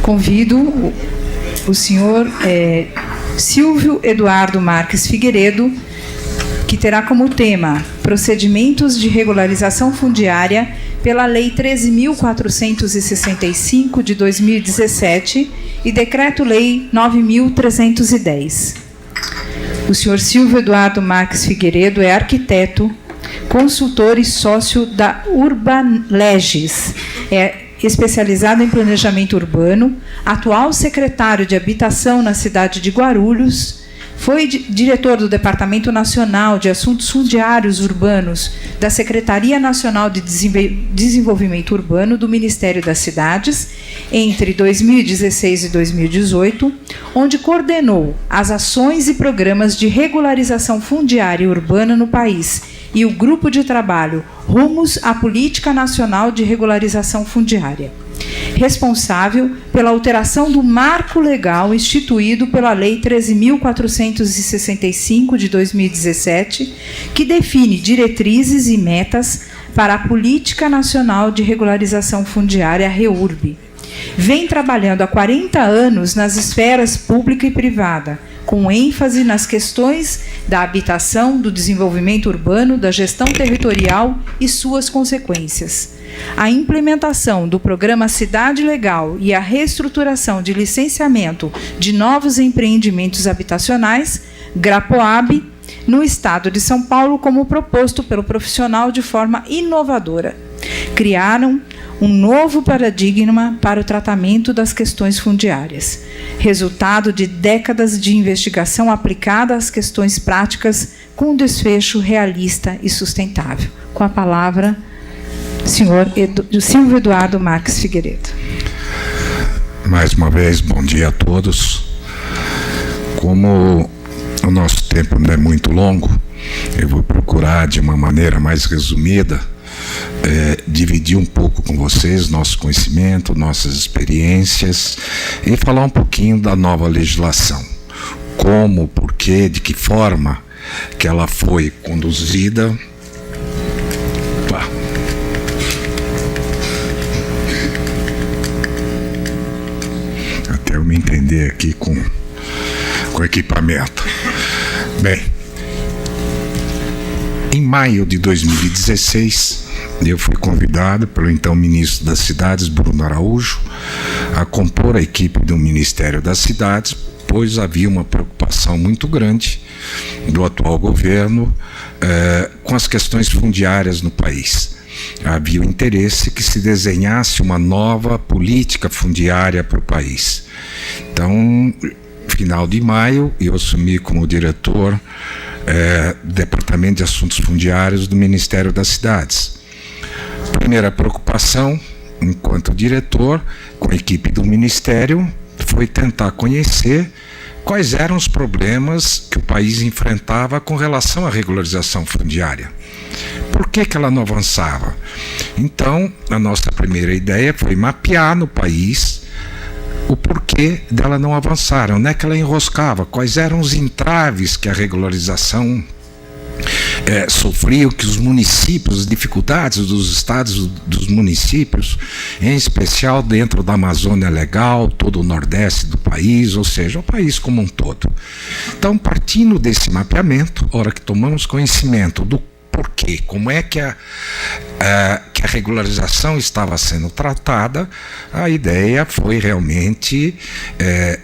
Convido o senhor Silvio Eduardo Marques Figueiredo, que terá como tema Procedimentos de Regularização Fundiária pela Lei 13.465 de 2017 e Decreto-Lei 9.310. O senhor Silvio Eduardo Marques Figueiredo é arquiteto, consultor e sócio da Urbalegis. É especializado em planejamento urbano, atual secretário de Habitação na cidade de Guarulhos, foi diretor do Departamento Nacional de Assuntos Fundiários Urbanos da Secretaria Nacional de Desenvolvimento Urbano do Ministério das Cidades entre 2016 e 2018, onde coordenou as ações e programas de regularização fundiária e urbana no país e o Grupo de Trabalho Rumos à Política Nacional de Regularização Fundiária. Responsável pela alteração do marco legal instituído pela Lei 13.465 de 2017, que define diretrizes e metas para a Política Nacional de Regularização Fundiária, REURB. Vem trabalhando há 40 anos nas esferas pública e privada, com ênfase nas questões da habitação, do desenvolvimento urbano, da gestão territorial e suas consequências. A implementação do programa Cidade Legal e a reestruturação de licenciamento de novos empreendimentos habitacionais, GRAPOAB, no estado de São Paulo, como proposto pelo profissional de forma inovadora. Criaram um novo paradigma para o tratamento das questões fundiárias, resultado de décadas de investigação aplicada às questões práticas com um desfecho realista e sustentável. Com a palavra, senhor Silvio Eduardo Marques Figueiredo. Mais uma vez, bom dia a todos. Como o nosso tempo não é muito longo, eu vou procurar, de uma maneira mais resumida, dividir um pouco com vocês nosso conhecimento, nossas experiências e falar um pouquinho da nova legislação. Como, porquê, de que forma que ela foi conduzida. Até eu me entender aqui com o equipamento. Bem, em maio de 2016, eu fui convidado pelo então ministro das Cidades, Bruno Araújo, a compor a equipe do Ministério das Cidades, pois havia uma preocupação muito grande do atual governo com as questões fundiárias no país. Havia o interesse que se desenhasse uma nova política fundiária para o país. Então, final de maio, eu assumi como diretor do Departamento de Assuntos Fundiários do Ministério das Cidades. Primeira preocupação, enquanto diretor, com a equipe do Ministério, foi tentar conhecer quais eram os problemas que o país enfrentava com relação à regularização fundiária. Por que ela não avançava? Então, a nossa primeira ideia foi mapear no país o porquê dela não avançar, onde é que ela enroscava, quais eram os entraves que a regularização sofriam, que os municípios, as dificuldades dos estados, dos municípios, em especial dentro da Amazônia Legal, todo o nordeste do país, ou seja, o país como um todo. Então, partindo desse mapeamento, hora que tomamos conhecimento do porquê, como é que a regularização estava sendo tratada, a ideia foi realmente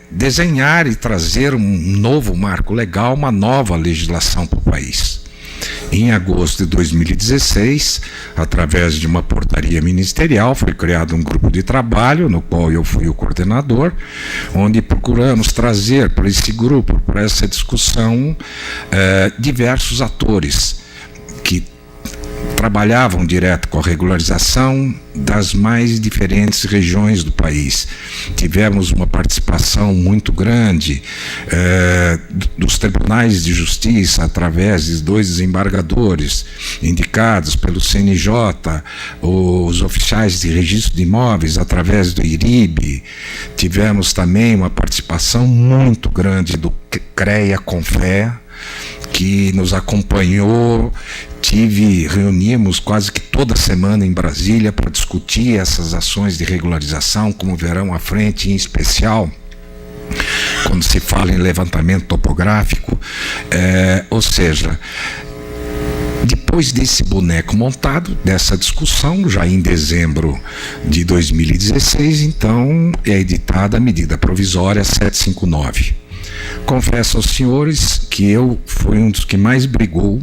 desenhar e trazer um novo marco legal, uma nova legislação para o país. Em agosto de 2016, através de uma portaria ministerial, foi criado um grupo de trabalho, no qual eu fui o coordenador, onde procuramos trazer para esse grupo, para essa discussão, diversos atores que trabalhavam direto com a regularização das mais diferentes regiões do país. Tivemos uma participação muito grande dos tribunais de justiça, através de 2 desembargadores indicados pelo CNJ, os oficiais de registro de imóveis, através do IRIB. Tivemos também uma participação muito grande do CREA-CONFE, que nos acompanhou. reuníamos quase que toda semana em Brasília para discutir essas ações de regularização, como verão à frente, em especial quando se fala em levantamento topográfico, ou seja, depois desse boneco montado, dessa discussão, já em dezembro de 2016, então é editada a medida provisória 759. Confesso aos senhores que eu fui um dos que mais brigou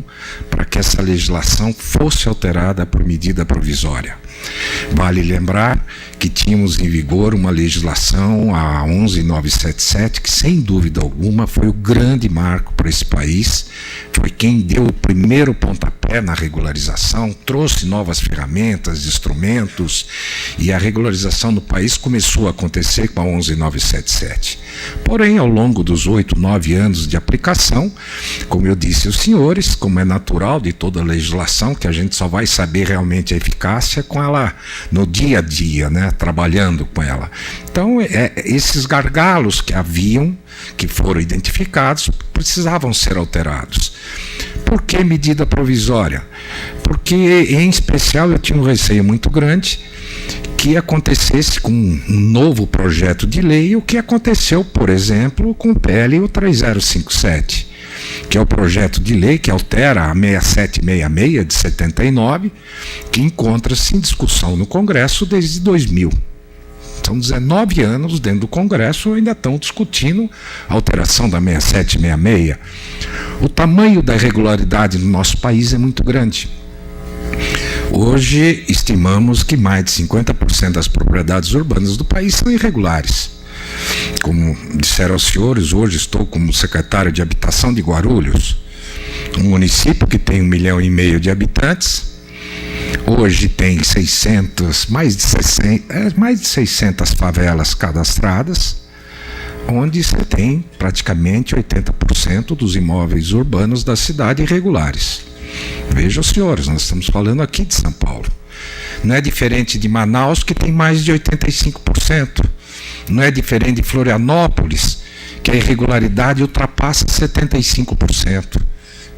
para que essa legislação fosse alterada por medida provisória. Vale lembrar que tínhamos em vigor uma legislação, a 11977, que sem dúvida alguma foi o grande marco para esse país, foi quem deu o primeiro pontapé na regularização, trouxe novas ferramentas, instrumentos, e a regularização no país começou a acontecer com a 11977. Porém, ao longo dos 8, 9 anos de aplicação, como eu disse aos senhores, como é natural de toda a legislação, que a gente só vai saber realmente a eficácia com ela no dia a dia, né, trabalhando com ela. Então, esses gargalos que haviam, que foram identificados, precisavam ser alterados. Por que medida provisória? Porque, em especial, eu tinha um receio muito grande que acontecesse com um novo projeto de lei o que aconteceu, por exemplo, com o PL 3057, que é o projeto de lei que altera a 6766 de 79, que encontra-se em discussão no Congresso desde 2000. São 19 anos dentro do Congresso, ainda estão discutindo a alteração da 6766. O tamanho da irregularidade no nosso país é muito grande. Hoje, estimamos que mais de 50% das propriedades urbanas do país são irregulares. Como disseram aos senhores, hoje estou como secretário de Habitação de Guarulhos, um município que tem 1,5 milhão de habitantes. Hoje tem mais de 600 favelas cadastradas, onde você tem praticamente 80% dos imóveis urbanos da cidade irregulares. Vejam, senhores, nós estamos falando aqui de São Paulo. Não é diferente de Manaus, que tem mais de 85%. Não é diferente de Florianópolis, que a irregularidade ultrapassa 75%.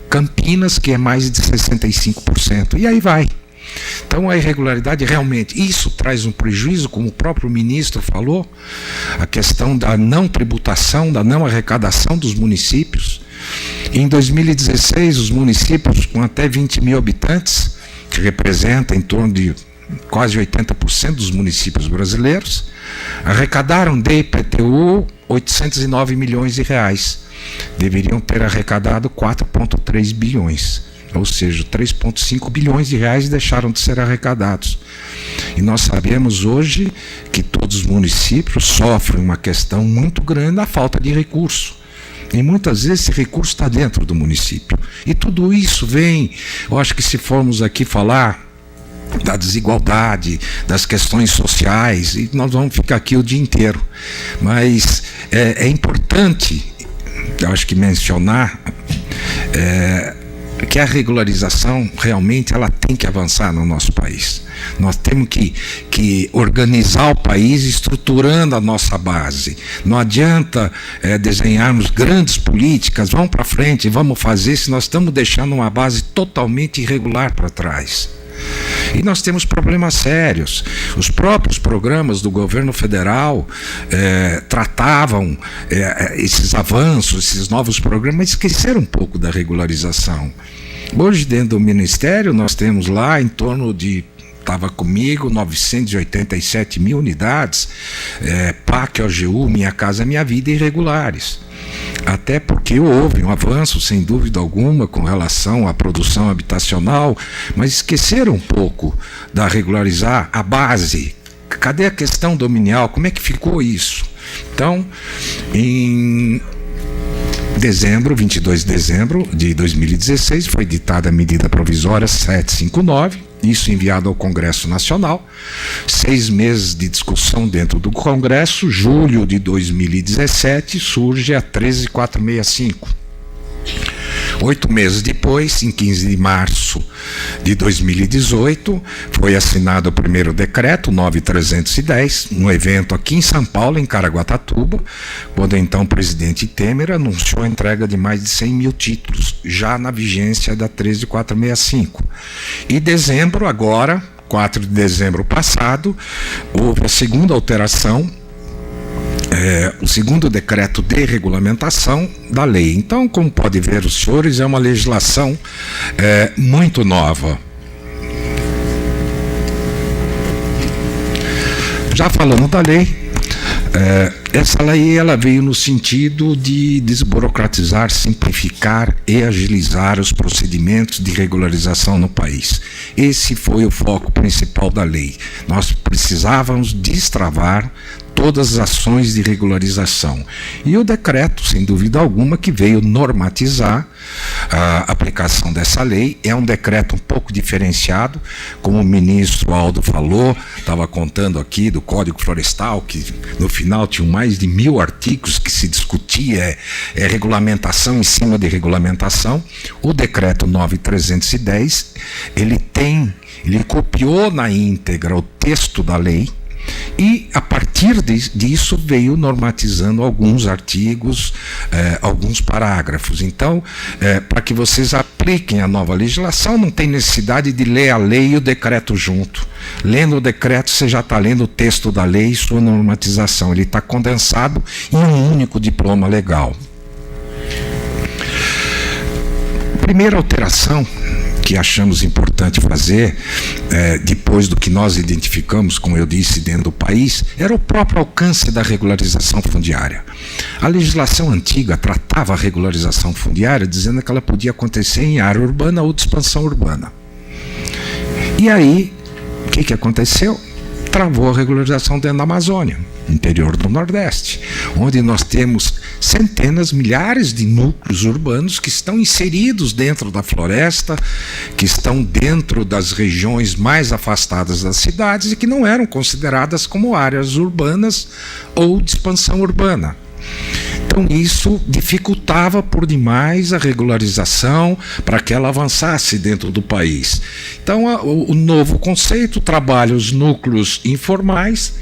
Campinas, que é mais de 65%. E aí vai. Então a irregularidade realmente, isso traz um prejuízo, como o próprio ministro falou, a questão da não tributação, da não arrecadação dos municípios. Em 2016, os municípios com até 20 mil habitantes, que representa em torno de quase 80% dos municípios brasileiros, arrecadaram de IPTU 809 milhões de reais. Deveriam ter arrecadado 4,3 bilhões. Ou seja, 3,5 bilhões de reais deixaram de ser arrecadados. E nós sabemos hoje que todos os municípios sofrem uma questão muito grande da falta de recurso. E muitas vezes esse recurso está dentro do município. E tudo isso vem, eu acho que se formos aqui falar da desigualdade, das questões sociais, e nós vamos ficar aqui o dia inteiro. Mas é importante, eu acho que mencionar, que a regularização realmente ela tem que avançar no nosso país. Nós temos que organizar o país estruturando a nossa base. Não adianta desenharmos grandes políticas, vamos para frente, vamos fazer, se nós estamos deixando uma base totalmente irregular para trás. E nós temos problemas sérios. Os próprios programas do governo federal tratavam esses avanços, esses novos programas, mas esqueceram um pouco da regularização. Hoje, dentro do Ministério, nós temos lá em torno de, estava comigo, 987 mil unidades, PAC, OGU, Minha Casa Minha Vida, irregulares. Até porque houve um avanço, sem dúvida alguma, com relação à produção habitacional, mas esqueceram um pouco da regularizar a base. Cadê a questão dominial? Como é que ficou isso? Então, em dezembro, 22 de dezembro de 2016, foi editada a medida provisória 759, isso enviado ao Congresso Nacional, 6 meses de discussão dentro do Congresso, julho de 2017, surge a 13465. 8 meses depois, em 15 de março de 2018, foi assinado o primeiro decreto, 9.310, um evento aqui em São Paulo, em Caraguatatuba, quando então o presidente Temer anunciou a entrega de mais de 100 mil títulos, já na vigência da 13.465. E dezembro, agora, 4 de dezembro passado, houve a segunda alteração, o segundo decreto de regulamentação da lei. Então, como pode ver os senhores, é uma legislação muito nova. Já falando da lei, essa lei ela veio no sentido de desburocratizar, simplificar e agilizar os procedimentos de regularização no país. Esse foi o foco principal da lei. Nós precisávamos destravar todas as ações de regularização. E o decreto, sem dúvida alguma, que veio normatizar a aplicação dessa lei, é um decreto um pouco diferenciado, como o ministro Aldo falou, estava contando aqui do Código Florestal, que no final tinha mais de 1000 artigos que se discutia, regulamentação em cima de regulamentação. O decreto 9.310, ele copiou na íntegra o texto da lei, e a partir disso veio normatizando alguns artigos, alguns parágrafos. Então, para que vocês apliquem a nova legislação, não tem necessidade de ler a lei e o decreto junto. Lendo o decreto, você já está lendo o texto da lei e sua normatização. Ele está condensado em um único diploma legal. Primeira alteração que achamos importante fazer, depois do que nós identificamos, como eu disse, dentro do país, era o próprio alcance da regularização fundiária. A legislação antiga tratava a regularização fundiária dizendo que ela podia acontecer em área urbana ou de expansão urbana. E aí, o que aconteceu? Travou a regularização dentro da Amazônia, interior do Nordeste, onde nós temos centenas, milhares de núcleos urbanos que estão inseridos dentro da floresta, que estão dentro das regiões mais afastadas das cidades e que não eram consideradas como áreas urbanas ou de expansão urbana. Então isso dificultava por demais a regularização para que ela avançasse dentro do país. Então o novo conceito trabalha os núcleos informais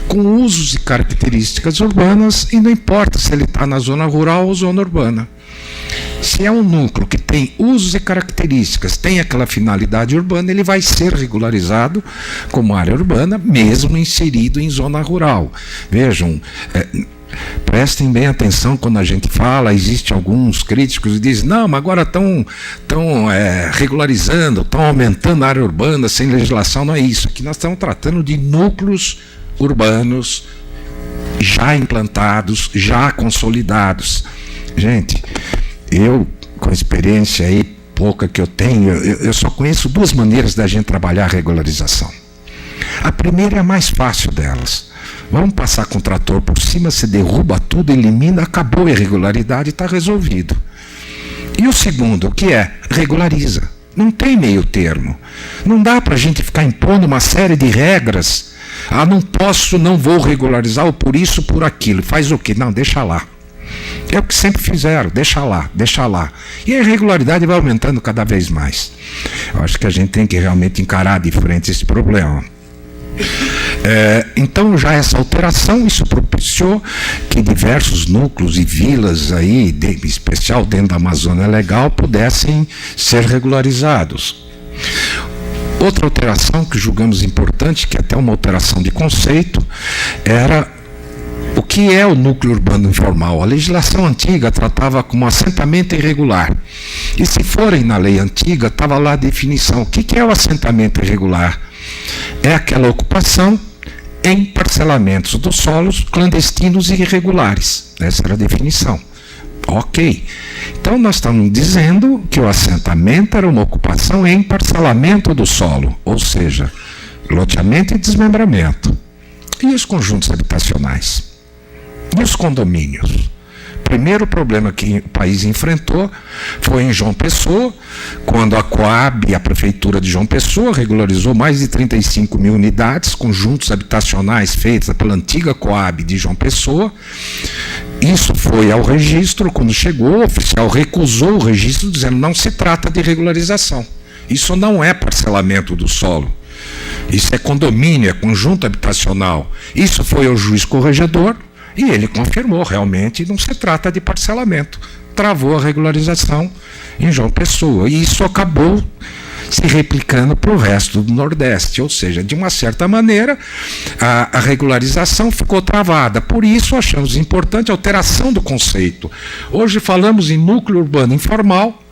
com usos e características urbanas e não importa se ele está na zona rural ou zona urbana. Se é um núcleo que tem usos e características, tem aquela finalidade urbana, ele vai ser regularizado como área urbana, mesmo inserido em zona rural. Vejam, prestem bem atenção quando a gente fala, existem alguns críticos que dizem, não, mas agora estão regularizando, estão aumentando a área urbana sem legislação. Não é isso. Aqui nós estamos tratando de núcleos urbanos já implantados, já consolidados. Gente, eu, com a experiência aí pouca que eu tenho, eu só conheço duas maneiras da gente trabalhar a regularização. A primeira é a mais fácil delas. Vamos passar com o trator por cima, você derruba tudo, elimina, acabou a irregularidade, está resolvido. E o segundo, o que é? Regulariza. Não tem meio termo. Não dá para a gente ficar impondo uma série de regras. Ah, não posso, não vou regularizar, ou por isso, por aquilo. Faz o quê? Não, deixa lá. É o que sempre fizeram, deixa lá, deixa lá. E a irregularidade vai aumentando cada vez mais. Eu acho que a gente tem que realmente encarar de frente esse problema. Então já essa alteração, isso propiciou que diversos núcleos e vilas aí, em especial dentro da Amazônia Legal, pudessem ser regularizados. Outra alteração que julgamos importante, que é até uma alteração de conceito, era o que é o núcleo urbano informal. A legislação antiga tratava como assentamento irregular. E se forem na lei antiga, estava lá a definição. O que é o assentamento irregular? É aquela ocupação em parcelamentos dos solos clandestinos e irregulares. Essa era a definição. Ok. Então nós estamos dizendo que o assentamento era uma ocupação em parcelamento do solo, ou seja, loteamento e desmembramento. E os conjuntos habitacionais? E os condomínios? O primeiro problema que o país enfrentou foi em João Pessoa, quando a Coab e a Prefeitura de João Pessoa regularizou mais de 35 mil unidades, conjuntos habitacionais feitos pela antiga Coab de João Pessoa, Isso foi ao registro, quando chegou, o oficial recusou o registro, dizendo que não se trata de regularização. Isso não é parcelamento do solo. Isso é condomínio, é conjunto habitacional. Isso foi ao juiz corregedor e ele confirmou, realmente não se trata de parcelamento. Travou a regularização em João Pessoa. E isso acabou se replicando para o resto do Nordeste. Ou seja, de uma certa maneira, a regularização ficou travada. Por isso, achamos importante a alteração do conceito. Hoje falamos em núcleo urbano informal,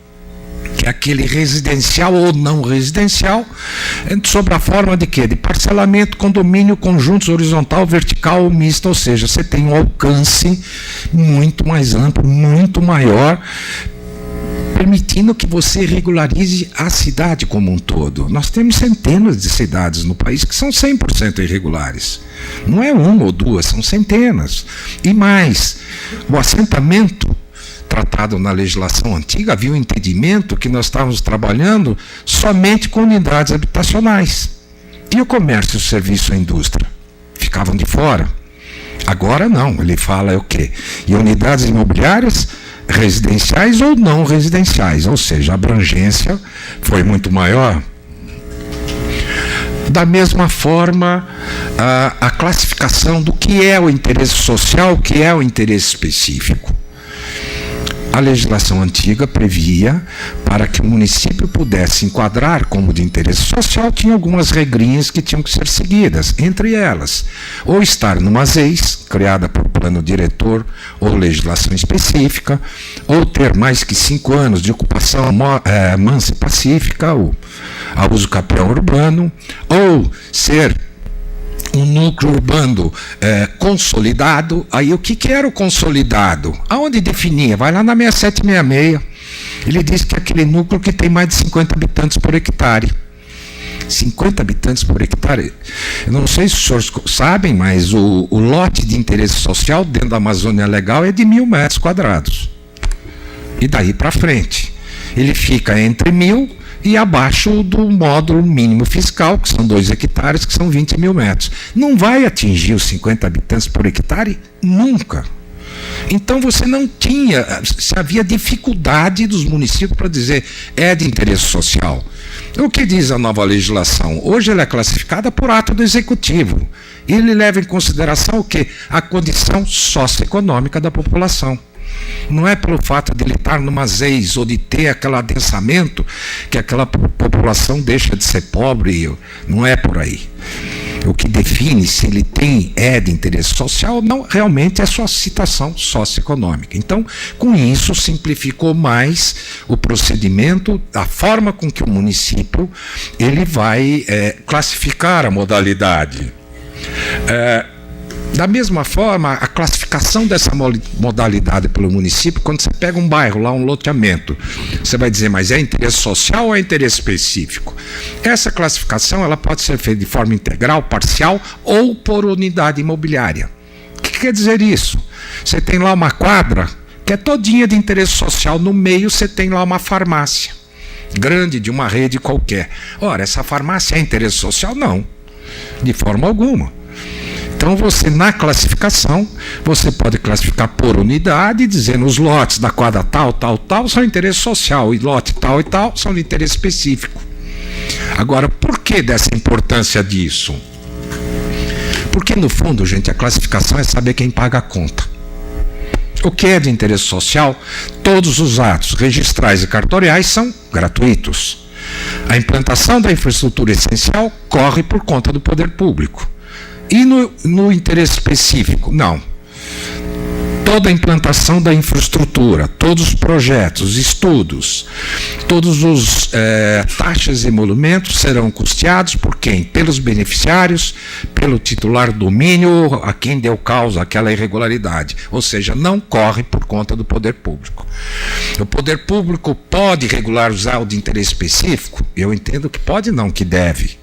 que é aquele residencial ou não residencial, sobre a forma de quê? De parcelamento, condomínio, conjuntos horizontal, vertical ou misto, ou seja, você tem um alcance muito mais amplo, muito maior, permitindo que você regularize a cidade como um todo. Nós temos centenas de cidades no país que são 100% irregulares. Não é uma ou duas, são centenas. E mais, o assentamento tratado na legislação antiga, havia um entendimento que nós estávamos trabalhando somente com unidades habitacionais. E o comércio, o serviço e a indústria ficavam de fora. Agora não, ele fala o quê? E unidades imobiliárias residenciais ou não residenciais, ou seja, a abrangência foi muito maior. Da mesma forma, a classificação do que é o interesse social, o que é o interesse específico. A legislação antiga previa, para que o município pudesse enquadrar como de interesse social, tinha algumas regrinhas que tinham que ser seguidas, entre elas, ou estar numa ZEIS, criada por plano diretor ou legislação específica, ou ter mais que 5 anos de ocupação mansa e pacífica, ou a uso capião urbano, ou ser um núcleo urbano consolidado. Aí o que era o consolidado? Aonde definia? Vai lá na 6766. Ele diz que é aquele núcleo que tem mais de 50 habitantes por hectare. 50 habitantes por hectare. Eu não sei se os senhores sabem, mas o lote de interesse social dentro da Amazônia Legal é de 1.000 metros quadrados. E daí para frente. Ele fica entre 1.000 e abaixo do módulo mínimo fiscal, que são 2 hectares, que são 20.000 metros. Não vai atingir os 50 habitantes por hectare? Nunca. Então você não tinha, se havia dificuldade dos municípios para dizer é de interesse social. O que diz a nova legislação? Hoje ela é classificada por ato do executivo. E ele leva em consideração o quê? A condição socioeconômica da população. Não é pelo fato de ele estar numa ZEIS ou de ter aquele adensamento que aquela população deixa de ser pobre, não é por aí. O que define se ele é de interesse social ou não, realmente é a sua situação socioeconômica. Então, com isso, simplificou mais o procedimento, a forma com que o município ele vai classificar a modalidade. Da mesma forma, a classificação dessa modalidade pelo município, quando você pega um bairro, lá um loteamento, você vai dizer, mas é interesse social ou é interesse específico? Essa classificação ela pode ser feita de forma integral, parcial ou por unidade imobiliária. O que quer dizer isso? Você tem lá uma quadra que é todinha de interesse social, no meio você tem lá uma farmácia grande de uma rede qualquer. Ora, essa farmácia é interesse social? Não, de forma alguma. Então você, na classificação, você pode classificar por unidade, dizendo os lotes da quadra tal, tal, tal são de interesse social, e lote tal e tal são de interesse específico. Agora, por que dessa importância disso? Porque, no fundo, gente, a classificação é saber quem paga a conta. O que é de interesse social? Todos os atos registrais e cartoriais são gratuitos. A implantação da infraestrutura essencial corre por conta do poder público. E no interesse específico? Não. Toda a implantação da infraestrutura, todos os projetos, estudos, todos os taxas e emolumentos serão custeados por quem? Pelos beneficiários, pelo titular do domínio, a quem deu causa àquela irregularidade. Ou seja, não corre por conta do poder público. O poder público pode regularizar o de interesse específico? Eu entendo que pode, não, que deve.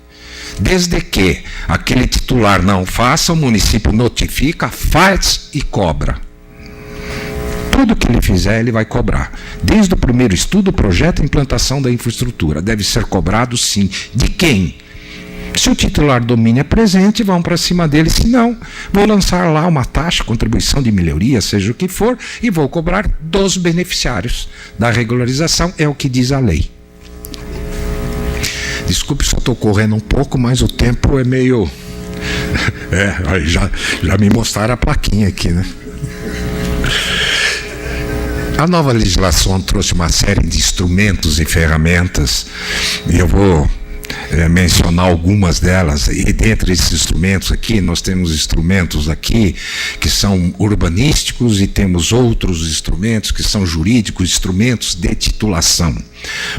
Desde que aquele titular não faça, o município notifica, faz e cobra. Tudo que ele fizer, ele vai cobrar. Desde o primeiro estudo, projeto e implantação da infraestrutura. Deve ser cobrado, sim. De quem? Se o titular do domínio é presente, vão para cima dele. Se não, vou lançar lá uma taxa, contribuição de melhoria, seja o que for, e vou cobrar dos beneficiários da regularização, é o que diz a lei. Desculpe se eu estou correndo um pouco, mas o tempo é meio... já me mostraram a plaquinha aqui, né? A nova legislação trouxe uma série de instrumentos e ferramentas, e eu vou mencionar algumas delas. E dentre esses instrumentos aqui, nós temos instrumentos aqui que são urbanísticos e temos outros instrumentos que são jurídicos, instrumentos de titulação.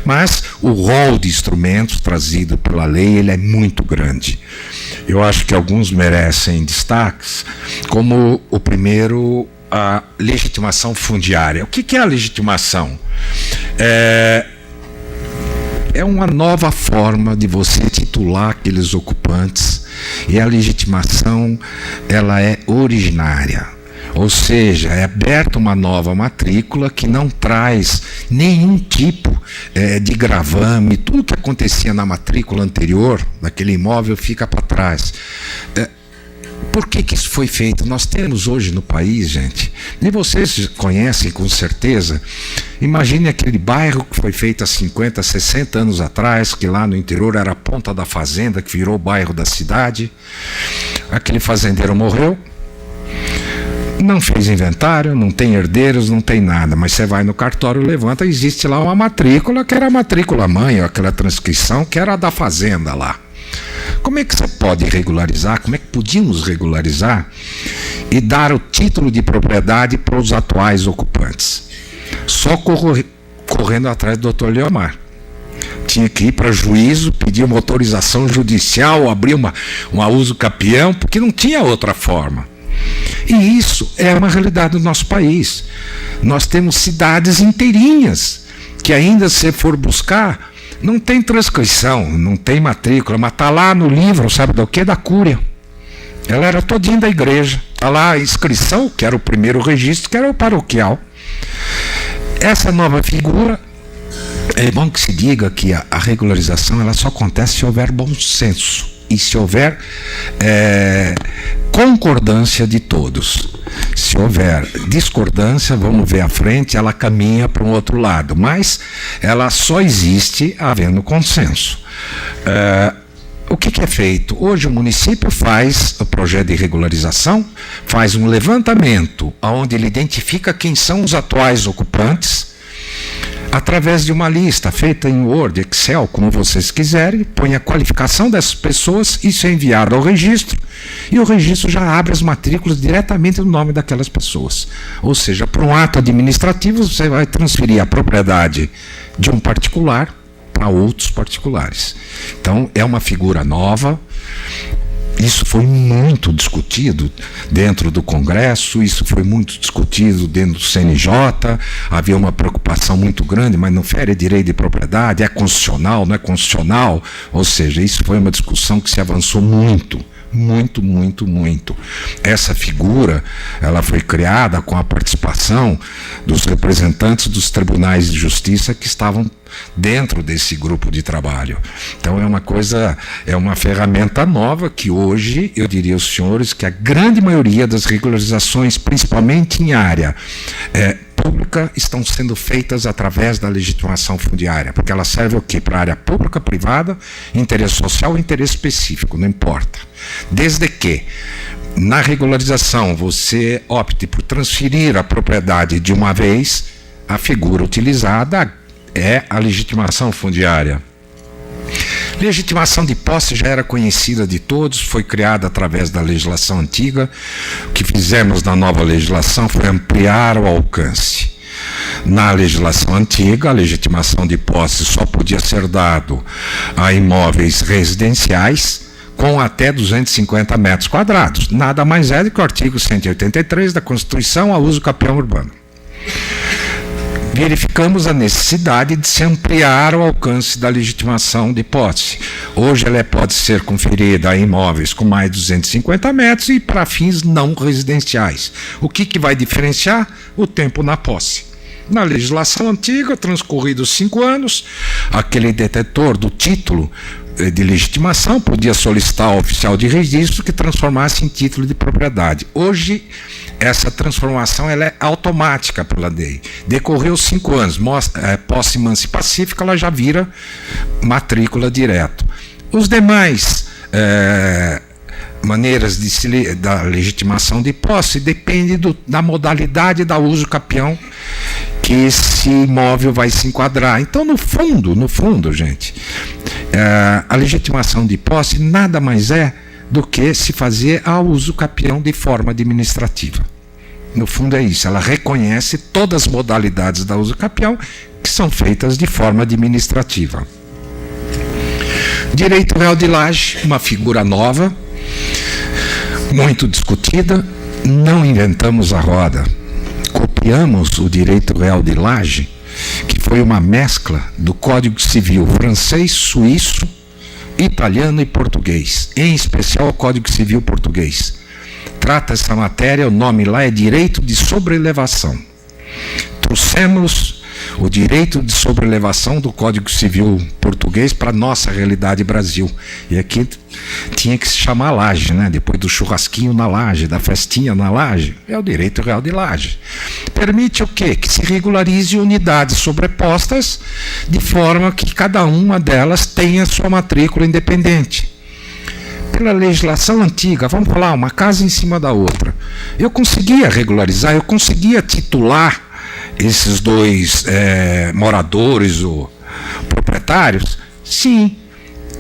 Mas o rol de instrumentos trazido pela lei, ele é muito grande. Eu acho que alguns merecem destaques, como o primeiro, a legitimação fundiária. O que é a legitimação? É uma nova forma de você titular aqueles ocupantes, e a legitimação, ela é originária, ou seja, é aberta uma nova matrícula que não traz nenhum tipo de gravame. Tudo que acontecia na matrícula anterior daquele imóvel fica para trás. Por que isso foi feito? Nós temos hoje no país, gente, e vocês conhecem com certeza, imagine aquele bairro que foi feito há 50, 60 anos atrás, que lá no interior era a ponta da fazenda, que virou o bairro da cidade. Aquele fazendeiro morreu, não fez inventário, não tem herdeiros, não tem nada, mas você vai no cartório, levanta, existe lá uma matrícula, que era a matrícula mãe, ou aquela transcrição que era da fazenda lá. Como é que você pode regularizar? Como é que podíamos regularizar e dar o título de propriedade para os atuais ocupantes? Só correndo atrás do Dr. Leomar. Tinha que ir para juízo, pedir uma autorização judicial, abrir uma uso capião, porque não tinha outra forma. E isso é uma realidade do nosso país. Nós temos cidades inteirinhas que ainda, se for buscar, não tem transcrição, não tem matrícula, mas está lá no livro, sabe do que? Da Cúria. Ela era todinha da igreja. Está lá a inscrição, que era o primeiro registro, que era o paroquial. Essa nova figura, é bom que se diga que a regularização, ela só acontece se houver bom senso e se houver concordância de todos. Se houver discordância, vamos ver à frente, ela caminha para um outro lado, mas ela só existe havendo consenso. O que é feito? Hoje o município faz o projeto de regularização, faz um levantamento onde ele identifica quem são os atuais ocupantes, através de uma lista feita em Word, Excel, como vocês quiserem, põe a qualificação dessas pessoas, isso é enviado ao registro, e o registro já abre as matrículas diretamente no nome daquelas pessoas. Ou seja, para um ato administrativo, você vai transferir a propriedade de um particular para outros particulares. Então, é uma figura nova. Isso foi muito discutido dentro do Congresso, isso foi muito discutido dentro do CNJ, havia uma preocupação muito grande, mas não fere direito de propriedade, é constitucional, não é constitucional? Ou seja, isso foi uma discussão que se avançou muito. Essa figura, ela foi criada com a participação dos representantes dos tribunais de justiça que estavam dentro desse grupo de trabalho. Então é uma ferramenta nova que hoje, eu diria aos senhores, que a grande maioria das regularizações, principalmente em área pública, estão sendo feitas através da legitimação fundiária, porque ela serve o quê? Para a área pública, privada, interesse social, interesse específico, não importa. Desde que na regularização você opte por transferir a propriedade de uma vez, a figura utilizada é a legitimação fundiária. Legitimação de posse já era conhecida de todos, foi criada através da legislação antiga. O que fizemos na nova legislação foi ampliar o alcance. Na legislação antiga, a legitimação de posse só podia ser dado a imóveis residenciais com até 250 metros quadrados. Nada mais é do que o artigo 183 da Constituição a uso capião urbano. Verificamos a necessidade de se ampliar o alcance da legitimação de posse. Hoje ela pode ser conferida a imóveis com mais de 250 metros e para fins não residenciais. O que vai diferenciar? O tempo na posse. Na legislação antiga, transcorridos 5 anos, aquele detentor do título de legitimação, podia solicitar ao oficial de registro que transformasse em título de propriedade. Hoje, essa transformação ela é automática pela lei. Decorreu 5 anos, posse mansa e pacífica, ela já vira matrícula direto. Os demais maneiras da legitimação de posse depende da modalidade da uso capião que esse imóvel vai se enquadrar. Então, no fundo, gente, a legitimação de posse nada mais é do que se fazer a uso capião de forma administrativa. No fundo é isso, ela reconhece todas as modalidades da uso capião que são feitas de forma administrativa. Direito real de laje, uma figura nova, muito discutida, não inventamos a roda. Copiamos o direito real de laje, que foi uma mescla do Código Civil francês, suíço, italiano e português, em especial o Código Civil português. Trata essa matéria, o nome lá é direito de sobrelevação. Trouxemos o direito de sobrelevação do Código Civil português para a nossa realidade Brasil. E aqui tinha que se chamar laje, né? Depois do churrasquinho na laje, da festinha na laje, é o direito real de laje. Permite o quê? Que se regularize unidades sobrepostas de forma que cada uma delas tenha sua matrícula independente. Pela legislação antiga, vamos falar, uma casa em cima da outra, eu conseguia regularizar, eu conseguia titular esses dois moradores ou proprietários? Sim.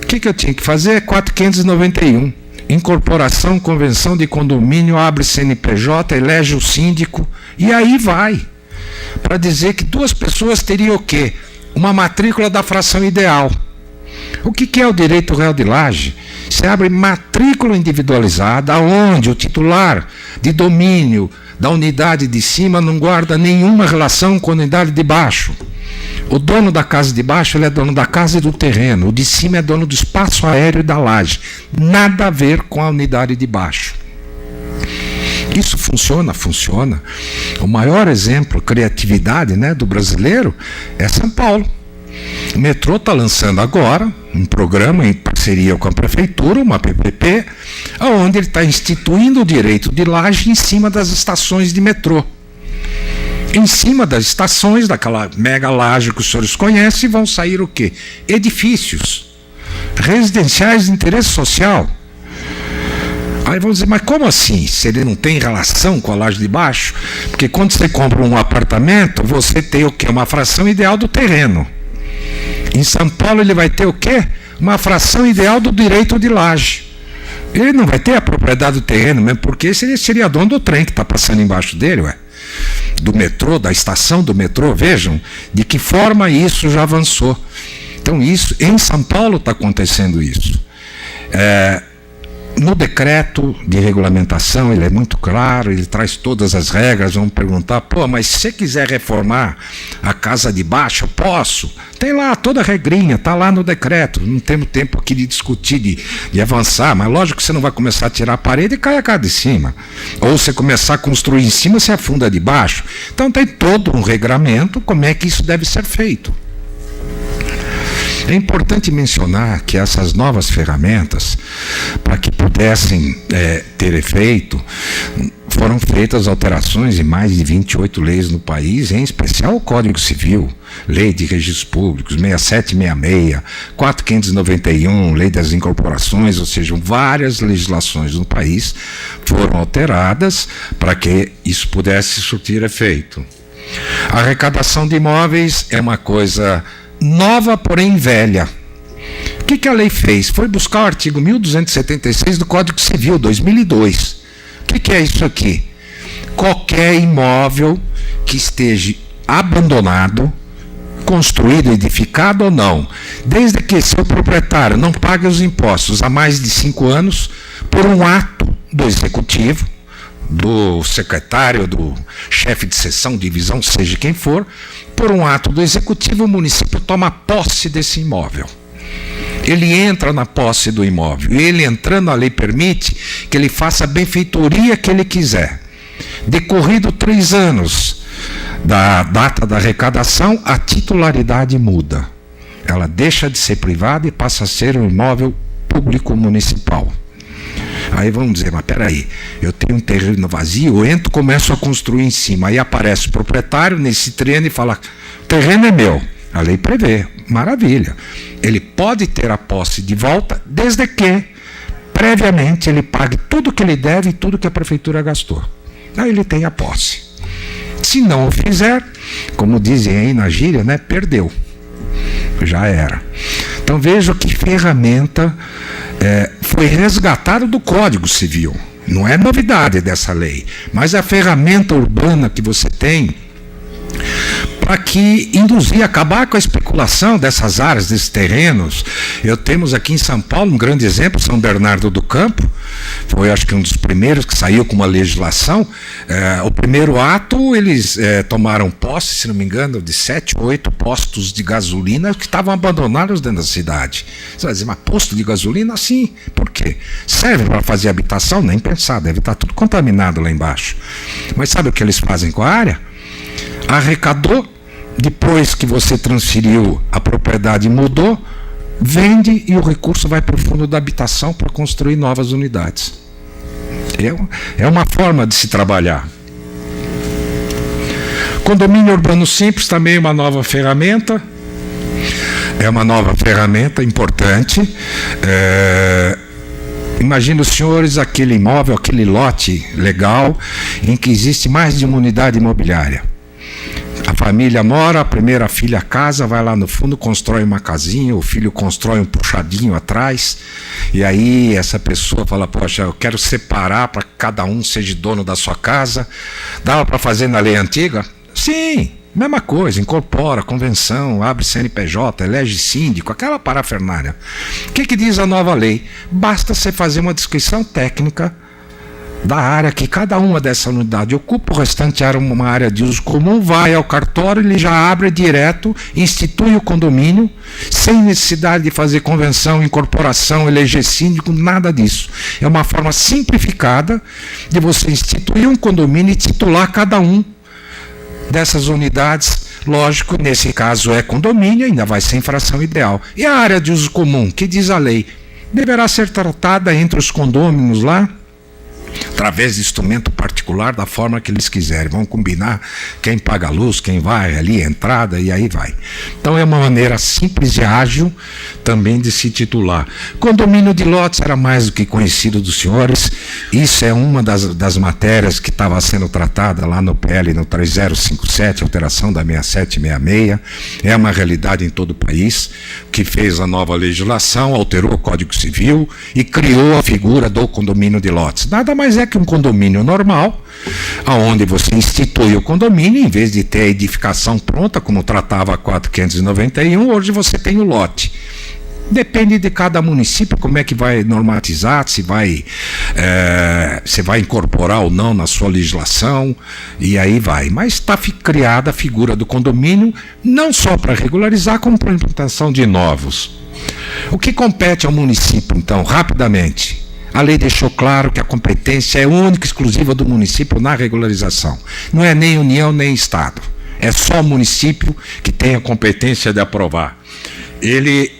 O que eu tinha que fazer? 4.591. Incorporação, convenção de condomínio, abre CNPJ, elege o síndico, e aí vai. Para dizer que duas pessoas teriam o quê? Uma matrícula da fração ideal. O que é o direito real de laje? Você abre matrícula individualizada, onde o titular de domínio da unidade de cima não guarda nenhuma relação com a unidade de baixo. O dono da casa de baixo, ele é dono da casa e do terreno. O de cima é dono do espaço aéreo e da laje. Nada a ver com a unidade de baixo. Isso funciona? Funciona. O maior exemplo, criatividade, né, do brasileiro é São Paulo. O metrô está lançando agora um programa em parceria com a prefeitura, uma PPP, onde ele está instituindo o direito de laje em cima das estações de metrô. Em cima das estações, daquela mega laje que os senhores conhecem, vão sair o quê? Edifícios residenciais de interesse social. Aí vão dizer, mas como assim? Se ele não tem relação com a laje de baixo? Porque quando você compra um apartamento, você tem o quê? Uma fração ideal do terreno. Em São Paulo ele vai ter o quê? Uma fração ideal do direito de laje. Ele não vai ter a propriedade do terreno mesmo, porque ele seria dono do trem que está passando embaixo dele, ué. Do metrô, da estação do metrô. Vejam de que forma isso já avançou. Então isso, em São Paulo está acontecendo isso. No decreto de regulamentação, ele é muito claro, ele traz todas as regras. Vamos perguntar, mas se você quiser reformar a casa de baixo, eu posso? Tem lá toda a regrinha, está lá no decreto. Não temos tempo aqui de discutir, de avançar, mas lógico que você não vai começar a tirar a parede e cai a casa de cima. Ou você começar a construir em cima, você afunda de baixo. Então tem todo um regramento, como é que isso deve ser feito. É importante mencionar que essas novas ferramentas, para que pudessem ter efeito, foram feitas alterações em mais de 28 leis no país, em especial o Código Civil, Lei de Registros Públicos, 6766, 4591, Lei das Incorporações, ou seja, várias legislações no país foram alteradas para que isso pudesse surtir efeito. A arrecadação de imóveis é uma coisa nova, porém velha. O que a lei fez? Foi buscar o artigo 1276 do Código Civil, 2002. O que é isso aqui? Qualquer imóvel que esteja abandonado, construído, edificado ou não, desde que seu proprietário não pague os impostos há mais de 5 anos, por um ato do executivo, do secretário, do chefe de seção, divisão, seja quem for, por um ato do executivo, o município toma posse desse imóvel. Ele entra na posse do imóvel. E ele entrando, a lei permite que ele faça a benfeitoria que ele quiser. Decorrido 3 anos da data da arrecadação, a titularidade muda. Ela deixa de ser privada e passa a ser um imóvel público municipal. Aí vamos dizer, mas peraí, eu tenho um terreno vazio, eu entro, começo a construir em cima, aí aparece o proprietário nesse terreno e fala, o terreno é meu. A lei prevê, maravilha. Ele pode ter a posse de volta, desde que, previamente, ele pague tudo que ele deve e tudo que a prefeitura gastou. Aí ele tem a posse. Se não o fizer, como dizem aí na gíria, né, perdeu. Já era. Então veja que ferramenta foi resgatada do Código Civil. Não é novidade dessa lei, mas a ferramenta urbana que você tem para que induzir, acabar com a especulação dessas áreas, desses terrenos. Temos aqui em São Paulo um grande exemplo, São Bernardo do Campo, foi acho que um dos primeiros que saiu com uma legislação. O primeiro ato, eles tomaram posse, se não me engano, de 7 ou 8 postos de gasolina que estavam abandonados dentro da cidade. Você vai dizer, mas posto de gasolina? Sim. Por quê? Serve para fazer habitação? Nem pensar, deve estar tudo contaminado lá embaixo. Mas sabe o que eles fazem com a área? Arrecadou, depois que você transferiu, a propriedade mudou, vende e o recurso vai para o fundo da habitação para construir novas unidades. É uma forma de se trabalhar. Condomínio urbano simples também é uma nova ferramenta. É uma nova ferramenta importante. Imagina os senhores aquele imóvel, aquele lote legal, em que existe mais de uma unidade imobiliária. A família mora, a primeira filha casa, vai lá no fundo, constrói uma casinha, o filho constrói um puxadinho atrás, e aí essa pessoa fala, poxa, eu quero separar para que cada um seja dono da sua casa. Dava para fazer na lei antiga? Sim, mesma coisa, incorpora, convenção, abre CNPJ, elege síndico, aquela parafernália. O que diz a nova lei? Basta você fazer uma descrição técnica da área que cada uma dessa unidade ocupa, o restante era uma área de uso comum, vai ao cartório, ele já abre direto, institui o condomínio, sem necessidade de fazer convenção, incorporação, eleger síndico, nada disso. É uma forma simplificada de você instituir um condomínio e titular cada um dessas unidades. Lógico, nesse caso é condomínio, ainda vai ser infração ideal. E a área de uso comum, que diz a lei, deverá ser tratada entre os condôminos lá, através de instrumento particular, da forma que eles quiserem. Vão combinar quem paga a luz, quem vai ali, a entrada, e aí vai. Então é uma maneira simples e ágil também de se titular. Condomínio de lotes era mais do que conhecido dos senhores. Isso é uma das matérias que estava sendo tratada lá no PL, no 3057, alteração da 6766. É uma realidade em todo o país, que fez a nova legislação, alterou o Código Civil e criou a figura do condomínio de lotes. Nada mais é que um condomínio normal, onde você institui o condomínio, em vez de ter a edificação pronta, como tratava a 4591, hoje você tem o lote. Depende de cada município como é que vai normatizar, se vai incorporar ou não na sua legislação, e aí vai. Mas está criada a figura do condomínio, não só para regularizar, como para a implantação de novos. O que compete ao município, então, rapidamente? A lei deixou claro que a competência é única e exclusiva do município na regularização. Não é nem União nem Estado. É só o município que tem a competência de aprovar. Ele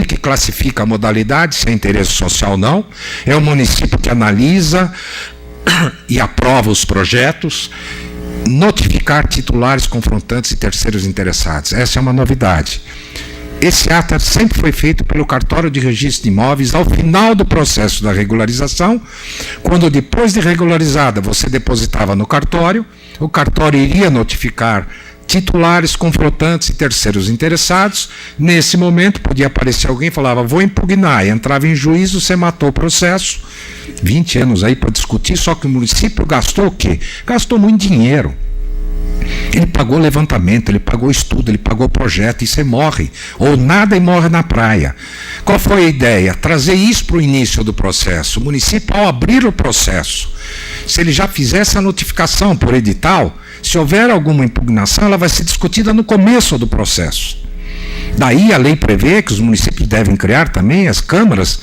que classifica a modalidade, se é interesse social ou não. É o município que analisa e aprova os projetos. Notificar titulares, confrontantes e terceiros interessados. Essa é uma novidade. Esse ato sempre foi feito pelo cartório de registro de imóveis ao final do processo da regularização, quando depois de regularizada você depositava no cartório, o cartório iria notificar titulares, confrontantes e terceiros interessados. Nesse momento podia aparecer alguém e falava, vou impugnar, e entrava em juízo, você matou o processo. 20 anos aí para discutir, só que o município gastou o quê? Gastou muito dinheiro. Ele pagou levantamento, ele pagou estudo, ele pagou projeto, e você morre. Ou nada e morre na praia. Qual foi a ideia? Trazer isso para o início do processo. O município, ao abrir o processo, se ele já fizesse a notificação por edital, se houver alguma impugnação, ela vai ser discutida no começo do processo. Daí a lei prevê que os municípios devem criar também as câmaras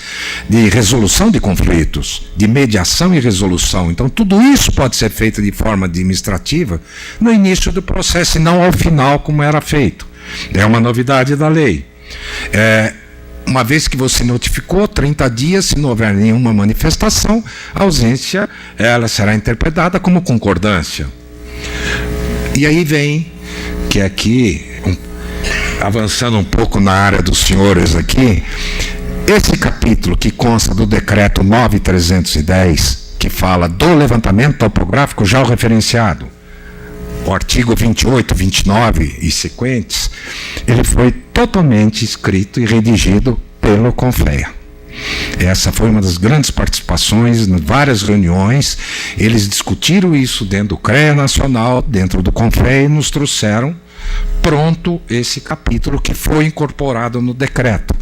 de resolução de conflitos, de mediação e resolução. Então tudo isso pode ser feito de forma administrativa no início do processo e não ao final, como era feito. É uma novidade da lei. Uma vez que você notificou, 30 dias, se não houver nenhuma manifestação, a ausência ela será interpretada como concordância. E aí vem, que aqui, avançando um pouco na área dos senhores aqui, esse capítulo que consta do decreto 9.310, que fala do levantamento topográfico georreferenciado, o artigo 28, 29 e sequentes, ele foi totalmente escrito e redigido pelo CONFEA. Essa foi uma das grandes participações, em várias reuniões, eles discutiram isso dentro do CREA Nacional, dentro do CONFEA, e nos trouxeram pronto esse capítulo que foi incorporado no decreto.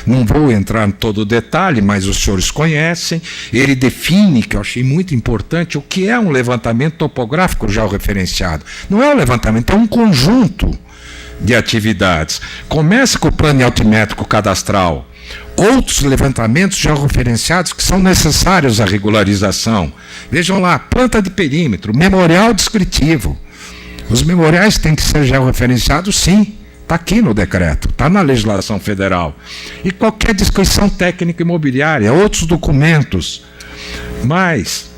Não vou entrar em todo o detalhe, mas os senhores conhecem. Ele define, que eu achei muito importante, o que é um levantamento topográfico georreferenciado. Não é um levantamento, é um conjunto de atividades. Começa com o plano altimétrico cadastral, outros levantamentos georreferenciados que são necessários à regularização. Vejam lá, planta de perímetro, memorial descritivo. Os memoriais têm que ser georreferenciados, sim. Está aqui no decreto, está na legislação federal. E qualquer descrição técnica imobiliária, outros documentos. Mas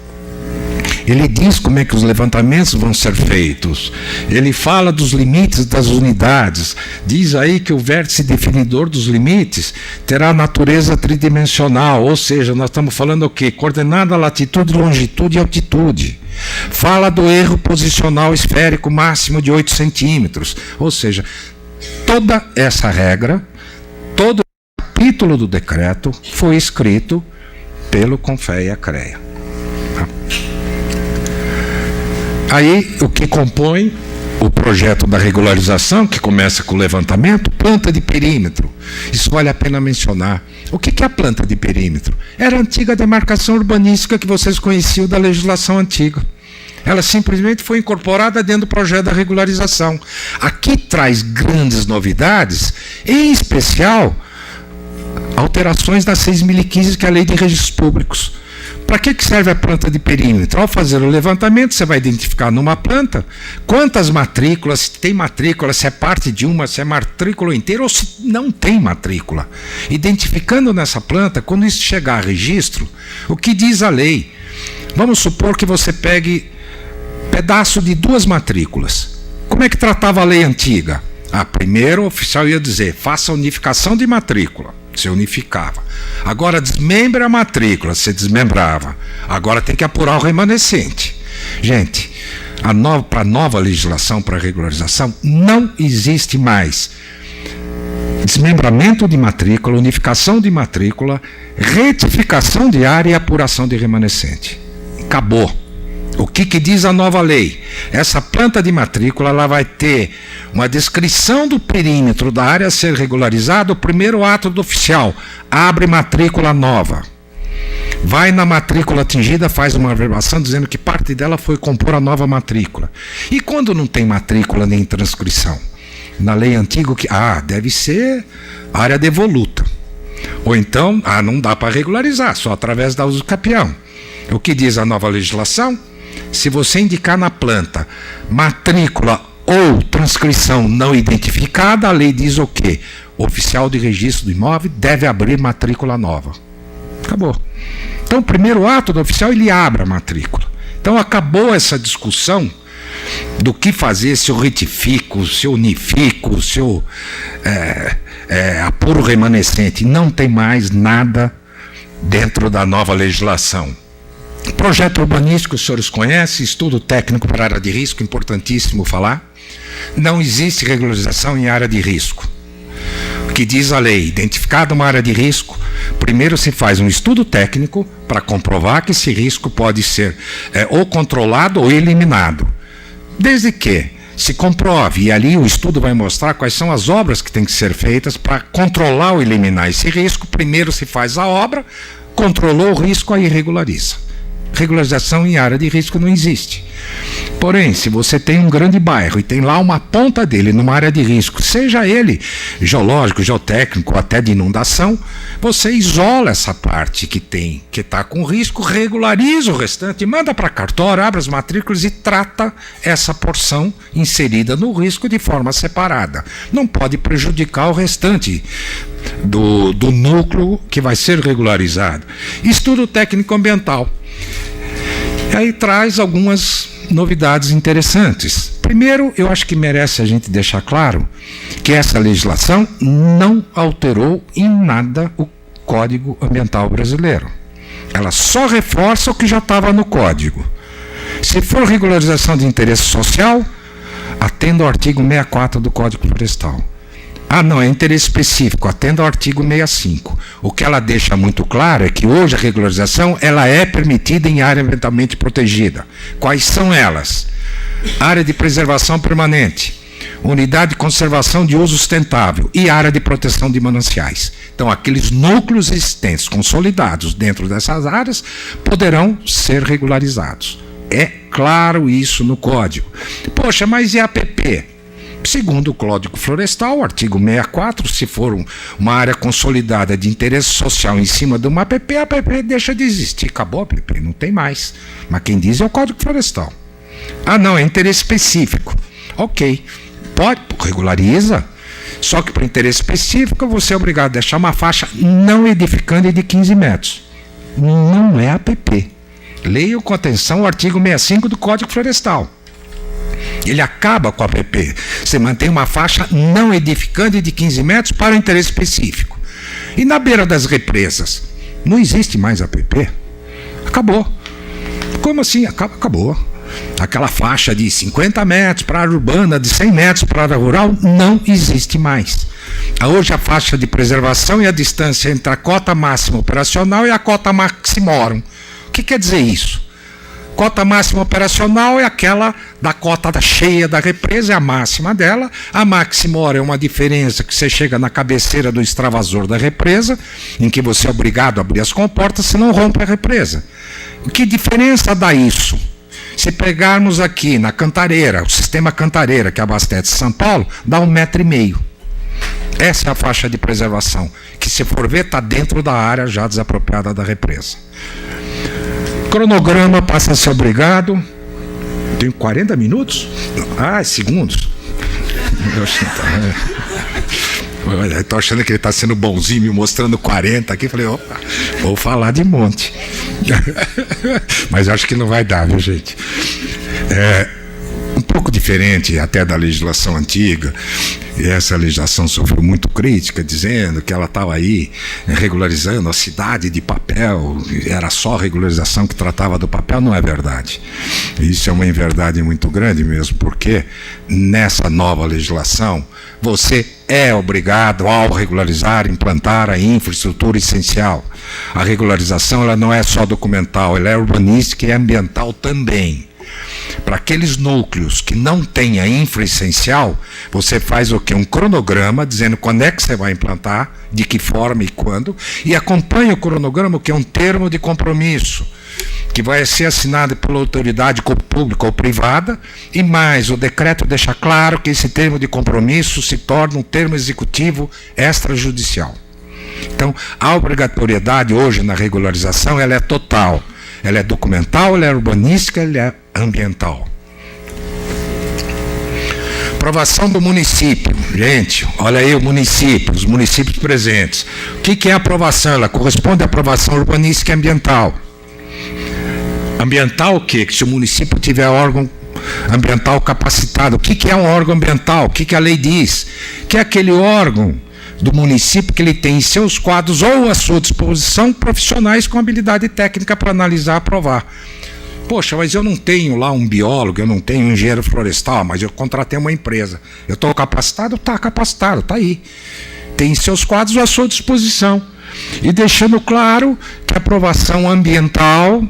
ele diz como é que os levantamentos vão ser feitos. Ele fala dos limites das unidades. Diz aí que o vértice definidor dos limites terá natureza tridimensional, ou seja, nós estamos falando o quê? Coordenada, latitude, longitude e altitude. Fala do erro posicional esférico máximo de 8 centímetros. Ou seja, toda essa regra, todo o capítulo do decreto foi escrito pelo CONFEA-CREA. Aí, o que compõe o projeto da regularização, que começa com o levantamento, planta de perímetro. Isso vale a pena mencionar. O que é a planta de perímetro? Era a antiga demarcação urbanística que vocês conheciam da legislação antiga. Ela simplesmente foi incorporada dentro do projeto da regularização. Aqui traz grandes novidades, em especial alterações da 6.015, que é a Lei de Registros Públicos. Para que serve a planta de perímetro? Ao fazer o levantamento, você vai identificar numa planta quantas matrículas, se tem matrícula, se é parte de uma, se é matrícula inteira ou se não tem matrícula. Identificando nessa planta, quando isso chegar a registro, o que diz a lei? Vamos supor que você pegue pedaço de 2 matrículas. Como é que tratava a lei antiga? Primeiro o oficial ia dizer, faça a unificação de matrícula. Você unificava. Agora desmembre a matrícula, você desmembrava. Agora tem que apurar o remanescente. Gente, para a nova legislação, para a regularização, não existe mais desmembramento de matrícula, unificação de matrícula, retificação de área e apuração de remanescente. Acabou. O que diz a nova lei? Essa planta de matrícula ela vai ter uma descrição do perímetro da área a ser regularizada, o primeiro ato do oficial, abre matrícula nova. Vai na matrícula atingida, faz uma averbação dizendo que parte dela foi compor a nova matrícula. E quando não tem matrícula nem transcrição? Na lei antiga, deve ser área devoluta. Ou então, não dá para regularizar, só através da uso do capião. O que diz a nova legislação? Se você indicar na planta matrícula ou transcrição não identificada, a lei diz o quê? O oficial de registro do imóvel deve abrir matrícula nova. Acabou. Então, o primeiro ato do oficial, ele abre a matrícula. Então, acabou essa discussão do que fazer, se eu retifico, se eu unifico, se eu apuro remanescente. Não tem mais nada dentro da nova legislação. Projeto urbanístico, os senhores conhecem, estudo técnico para área de risco, importantíssimo falar. Não existe regularização em área de risco. O que diz a lei? Identificada uma área de risco, primeiro se faz um estudo técnico para comprovar que esse risco pode ser ou controlado ou eliminado. Desde que se comprove, e ali o estudo vai mostrar quais são as obras que têm que ser feitas para controlar ou eliminar esse risco, primeiro se faz a obra, controlou o risco, aí regulariza. Regularização em área de risco não existe. Porém, se você tem um grande bairro e tem lá uma ponta dele numa área de risco, seja ele geológico, geotécnico ou até de inundação, você isola essa parte que está com risco, regulariza o restante, manda para a cartório, abre as matrículas e trata essa porção inserida no risco de forma separada. Não pode prejudicar o restante do núcleo que vai ser regularizado. Estudo técnico ambiental. Aí traz algumas novidades interessantes. Primeiro, eu acho que merece a gente deixar claro que essa legislação não alterou em nada o Código Ambiental brasileiro. Ela só reforça o que já estava no Código. Se for regularização de interesse social, atenda ao artigo 64 do Código Florestal. Ah, não, é interesse específico, atenda ao artigo 65. O que ela deixa muito claro é que hoje a regularização ela é permitida em área ambientalmente protegida. Quais são elas? Área de preservação permanente, unidade de conservação de uso sustentável e área de proteção de mananciais. Então, aqueles núcleos existentes consolidados dentro dessas áreas poderão ser regularizados. É claro isso no Código. Poxa, mas e a APP? Segundo o Código Florestal, artigo 64, se for uma área consolidada de interesse social em cima de uma APP, a APP deixa de existir. Acabou a APP, não tem mais. Mas quem diz é o Código Florestal. Ah, não, é interesse específico. Ok, pode, regulariza. Só que para interesse específico, você é obrigado a deixar uma faixa não edificante de 15 metros. Não é APP. Leiam com atenção o artigo 65 do Código Florestal. Ele acaba com a APP. Você mantém uma faixa não edificante de 15 metros para o interesse específico. E na beira das represas? Não existe mais APP? Acabou. Como assim? Acabou. Aquela faixa de 50 metros para a área urbana, de 100 metros para a área rural, não existe mais. Hoje a faixa de preservação e a distância entre a cota máxima operacional e a cota maximorum. O que quer dizer isso? Cota máxima operacional é aquela da cota cheia da represa, é a máxima dela. A maximorum é uma diferença que você chega na cabeceira do extravasor da represa, em que você é obrigado a abrir as comportas, senão rompe a represa. Que diferença dá isso? Se pegarmos aqui na Cantareira, o sistema Cantareira que abastece São Paulo, dá 1,5 metro. Essa é a faixa de preservação, que se for ver está dentro da área já desapropriada da represa. Cronograma passa a ser obrigado. Tenho 40 minutos? Ah, segundos. Estou achando que ele está sendo bonzinho, me mostrando 40 aqui. Falei, opa, vou falar de monte. Mas acho que não vai dar, viu, gente? Um pouco diferente até da legislação antiga. E essa legislação sofreu muito crítica, dizendo que ela estava aí regularizando a cidade de papel, era só a regularização que tratava do papel. Não é verdade. Isso é uma inverdade muito grande mesmo, porque nessa nova legislação você é obrigado, ao regularizar, implantar a infraestrutura essencial. A regularização ela não é só documental, ela é urbanística e ambiental também. Para aqueles núcleos que não têm a infra essencial, você faz o quê? Um cronograma dizendo quando é que você vai implantar, de que forma e quando, e acompanha o cronograma, que é um termo de compromisso, que vai ser assinado pela autoridade pública ou privada, e mais, o decreto deixa claro que esse termo de compromisso se torna um termo executivo extrajudicial. Então, a obrigatoriedade hoje na regularização ela é total. Ela é documental, ela é urbanística, ela é ambiental. Aprovação do município. Gente, olha aí o município, os municípios presentes. O que é a aprovação? Ela corresponde à aprovação urbanística e ambiental. Ambiental o quê? Que se o município tiver órgão ambiental capacitado. O que é um órgão ambiental? O que a lei diz? Que é aquele órgão do município que ele tem em seus quadros ou à sua disposição profissionais com habilidade técnica para analisar e aprovar. Poxa, mas eu não tenho lá um biólogo, eu não tenho um engenheiro florestal, mas eu contratei uma empresa. Eu estou capacitado? Está capacitado, está aí. Tem em seus quadros à sua disposição. E deixando claro que a aprovação ambiental,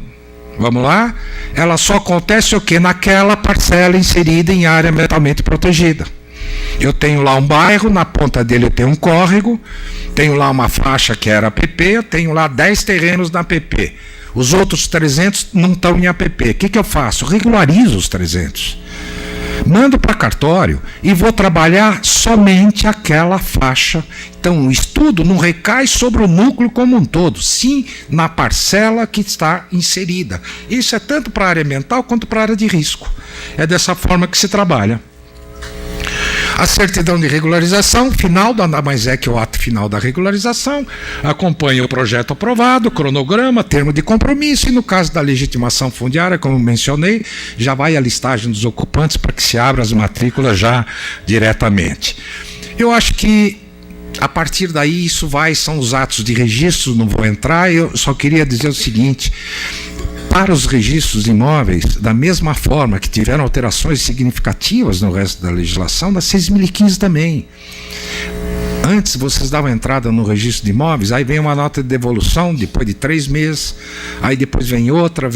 vamos lá, ela só acontece o quê? Naquela parcela inserida em área ambientalmente protegida. Eu tenho lá um bairro, na ponta dele eu tenho um córrego, tenho lá uma faixa que era APP, eu tenho lá 10 terrenos na APP. Os outros 300 não estão em APP. O que eu faço? Regularizo os 300. Mando para cartório e vou trabalhar somente aquela faixa. Então, o estudo não recai sobre o núcleo como um todo, sim na parcela que está inserida. Isso é tanto para a área ambiental quanto para a área de risco. É dessa forma que se trabalha. A certidão de regularização final, nada mais é que o ato final da regularização, acompanha o projeto aprovado, cronograma, termo de compromisso e, no caso da legitimação fundiária, como mencionei, já vai a listagem dos ocupantes para que se abra as matrículas já diretamente. Eu acho que a partir daí são os atos de registro, não vou entrar, eu só queria dizer o seguinte: para os registros de imóveis, da mesma forma que tiveram alterações significativas no resto da legislação, da 6.015 também. Antes vocês davam entrada no registro de imóveis, aí vem uma nota de devolução depois de 3 meses, aí depois vem outra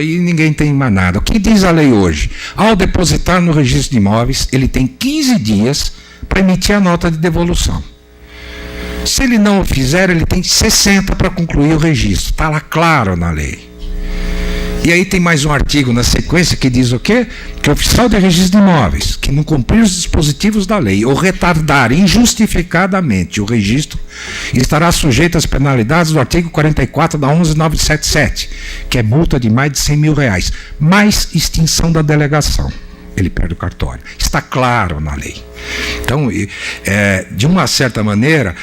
e ninguém tem mais nada. O que diz a lei hoje? Ao depositar no registro de imóveis, ele tem 15 dias para emitir a nota de devolução. Se ele não o fizer, ele tem 60 para concluir o registro. Está lá claro na lei. E aí tem mais um artigo na sequência que diz o quê? Que o oficial de registro de imóveis, que não cumprir os dispositivos da lei ou retardar injustificadamente o registro, estará sujeito às penalidades do artigo 44 da 11.977, que é multa de mais de R$100.000, mais extinção da delegação. Ele perde o cartório. Está claro na lei. Então, de uma certa maneira,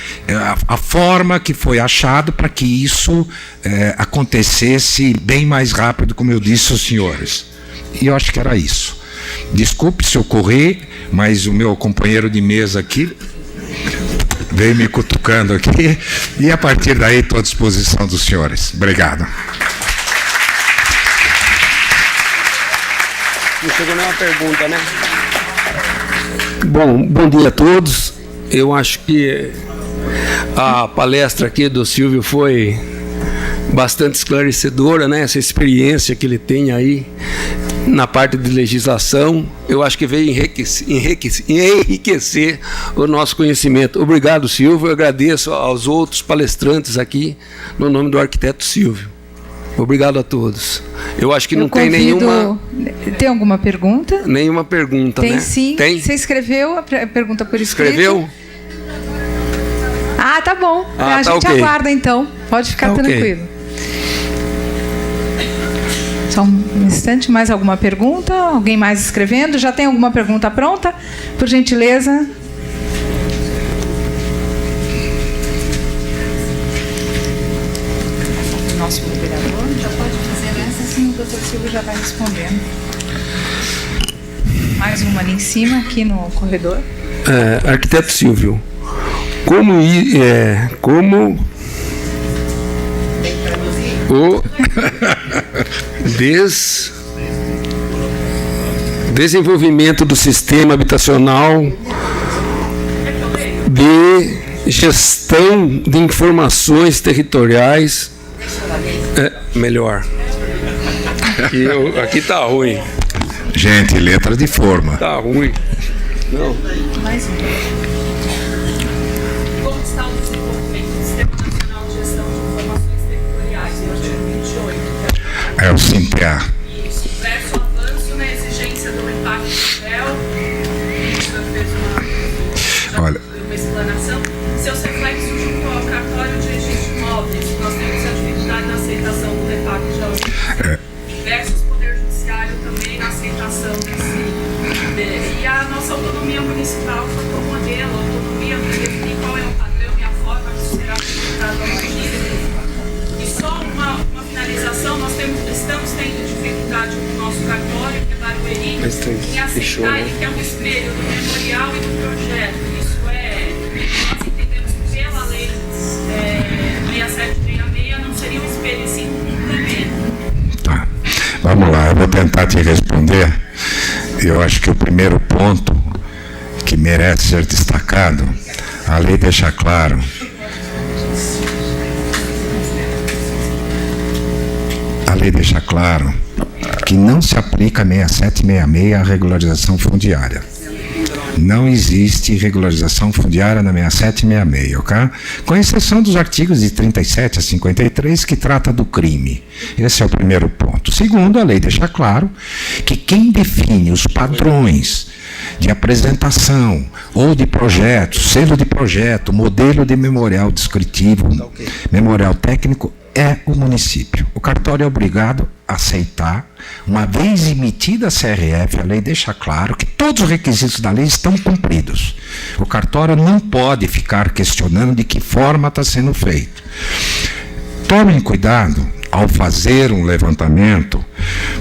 a forma que foi achado para que isso acontecesse bem mais rápido, como eu disse aos senhores. E eu acho que era isso. Desculpe se eu corri, mas o meu companheiro de mesa aqui veio me cutucando aqui, e a partir daí estou à disposição dos senhores. Obrigado. Não chegou nenhuma pergunta, né? Bom dia a todos. Eu acho que a palestra aqui do Silvio foi bastante esclarecedora, né? Essa experiência que ele tem aí na parte de legislação, eu acho que veio enriquecer o nosso conhecimento. Obrigado, Silvio. Eu agradeço aos outros palestrantes aqui, no nome do arquiteto Silvio. Obrigado a todos. Eu acho que não tem nenhuma... Tem alguma pergunta? Nenhuma pergunta, tem, né? Sim. Tem? Você escreveu a pergunta por escrito? Escreveu? Ah, tá bom. A gente aguarda, então. Pode ficar tranquilo. Só um instante, mais alguma pergunta? Alguém mais escrevendo? Já tem alguma pergunta pronta? Por gentileza. Nosso moderador já pode fazer essa, assim o doutor Silvio já vai respondendo. Mais uma ali em cima, aqui no corredor. Arquiteto Silvio, como o desenvolvimento do sistema habitacional de gestão de informações territoriais melhor. Aqui tá ruim. Gente, letra de forma. Tá ruim. Não. Mais um. Como está o desenvolvimento do Sistema Nacional de Gestão de Informações Territoriais, no artigo 28? É o SINTEA. Isso, verso avanço na exigência do impacto social. A gente já fez uma explanação. Seus reflexos junto ao cartório de registro de imóveis. Nós temos a dificuldade na aceitação do DEPAC já hoje. Versus Poder Judiciário também na aceitação desse. E a nossa autonomia municipal foi o modelo, a autonomia para definir qual é o padrão e a forma que isso será apresentado ao registro. E só uma finalização, nós estamos tendo dificuldade com o nosso cartório, que é Barueri, em aceitar ele que é um espelho do memorial e do projeto. Isso nós entendemos que pela lei 6766 não seria um espelho, e sim um complemento. Tá. Vamos lá, eu vou tentar te responder. Eu acho que o primeiro ponto que merece ser destacado, a lei deixa claro que não se aplica 6766 à regularização fundiária. Não existe regularização fundiária na 67 e 66, ok? Com exceção dos artigos de 37 a 53, que trata do crime. Esse é o primeiro ponto. Segundo, a lei deixa claro que quem define os padrões de apresentação ou de projeto, selo de projeto, modelo de memorial descritivo, memorial técnico, é o município. O cartório é obrigado a aceitar, uma vez emitida a CRF, a lei deixa claro que todos os requisitos da lei estão cumpridos. O cartório não pode ficar questionando de que forma está sendo feito. Tomem cuidado ao fazer um levantamento,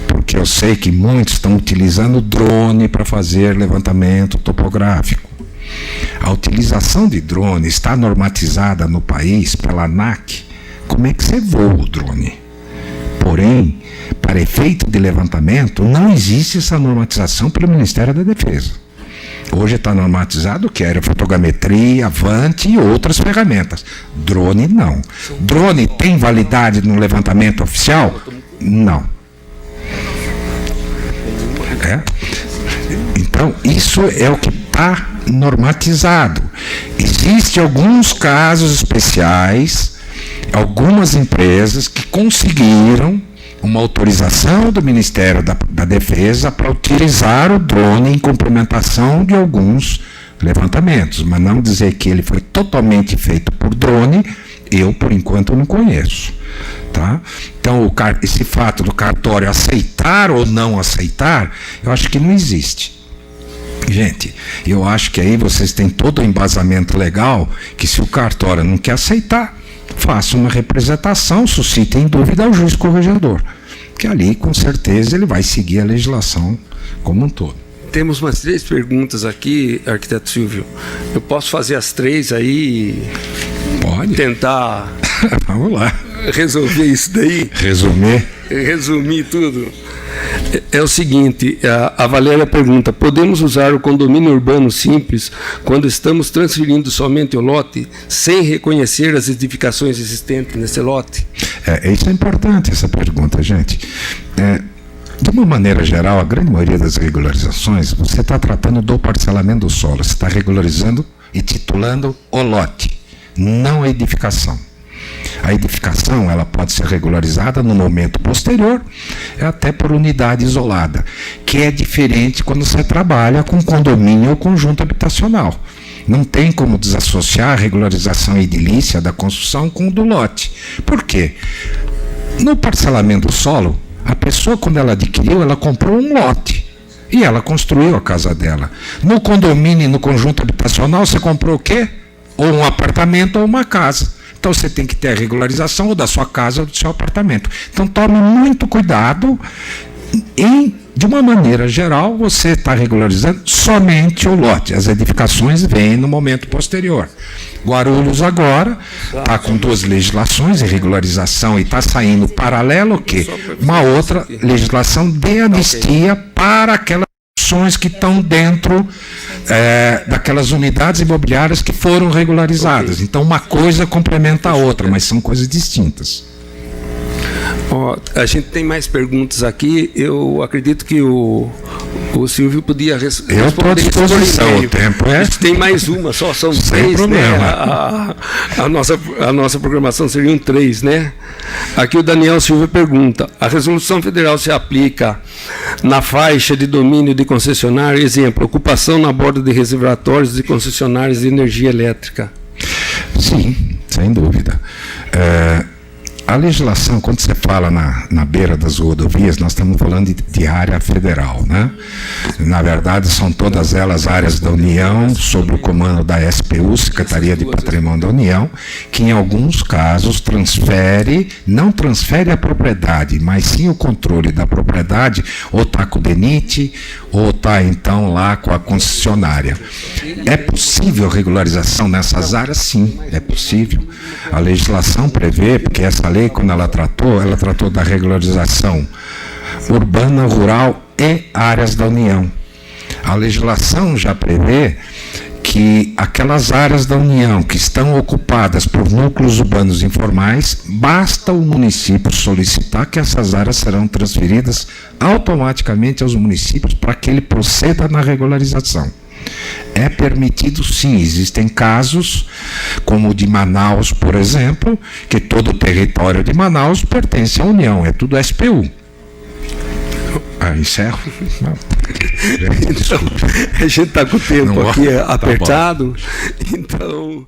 porque eu sei que muitos estão utilizando drone para fazer levantamento topográfico. A utilização de drone está normatizada no país pela ANAC. Como é que você voa o drone? Porém, para efeito de levantamento, não existe essa normatização pelo Ministério da Defesa. Hoje está normatizado que aerofotogrametria, Avante e outras ferramentas. Drone, não. Drone tem validade no levantamento oficial? Não. Então, isso é o que está normatizado. Existem alguns casos especiais, algumas empresas que conseguiram uma autorização do Ministério da Defesa para utilizar o drone em complementação de alguns levantamentos, mas não dizer que ele foi totalmente feito por drone, eu, por enquanto, não conheço. Tá? Então, esse fato do cartório aceitar ou não aceitar, eu acho que não existe. Gente, eu acho que aí vocês têm todo o embasamento legal, que se o cartório não quer aceitar, faça uma representação, suscite em dúvida ao juiz corregedor, que ali, com certeza, ele vai seguir a legislação como um todo. Temos umas 3 perguntas aqui, arquiteto Silvio. Eu posso fazer as 3 aí? Pode. Tentar Vamos lá. Resolver isso daí? Resumir tudo. É o seguinte, a Valéria pergunta: podemos usar o condomínio urbano simples quando estamos transferindo somente o lote, sem reconhecer as edificações existentes nesse lote? Isso é importante, essa pergunta, gente. De uma maneira geral, a grande maioria das regularizações, você está tratando do parcelamento do solo, você está regularizando e titulando o lote, não a edificação. A edificação, ela pode ser regularizada no momento posterior, até por unidade isolada, que é diferente quando você trabalha com condomínio ou conjunto habitacional. Não tem como desassociar a regularização edilícia da construção com o do lote. Por quê? No parcelamento do solo, a pessoa, quando ela adquiriu, ela comprou um lote e ela construiu a casa dela. No condomínio e no conjunto habitacional, você comprou o quê? Ou um apartamento ou uma casa. Então você tem que ter a regularização ou da sua casa ou do seu apartamento. Então tome muito cuidado de uma maneira geral, você está regularizando somente o lote. As edificações vêm no momento posterior. Guarulhos agora está com 2 legislações de regularização e está saindo paralelo o quê? Uma outra legislação de anistia para aquelas ações que estão dentro daquelas unidades imobiliárias que foram regularizadas. Então uma coisa complementa a outra, mas são coisas distintas. A gente tem mais perguntas aqui. Eu acredito que o Silvio podia responder. Eu estou à disposição, o tempo é. Tem mais uma, só são sem 3, problema. Né? A nossa programação seriam 3, né? Aqui o Daniel Silva pergunta: a resolução federal se aplica na faixa de domínio de concessionário, exemplo, ocupação na borda de reservatórios de concessionários de energia elétrica? Sim, sem dúvida. A legislação, quando você fala na beira das rodovias, nós estamos falando de área federal, né? Na verdade, são todas elas áreas da União, sob o comando da SPU, Secretaria de Patrimônio da União, que em alguns casos não transfere a propriedade, mas sim o controle da propriedade, ou está com o DENIT, ou está então lá com a concessionária. É possível regularização nessas áreas? Sim, é possível. A legislação prevê, porque essa lei, quando ela tratou da regularização urbana, rural e áreas da União. A legislação já prevê que aquelas áreas da União que estão ocupadas por núcleos urbanos informais, basta o município solicitar que essas áreas serão transferidas automaticamente aos municípios para que ele proceda na regularização. É permitido, sim. Existem casos, como o de Manaus, por exemplo, que todo o território de Manaus pertence à União, é tudo SPU. Encerro? Não. Então, a gente está com o tempo aqui apertado, então...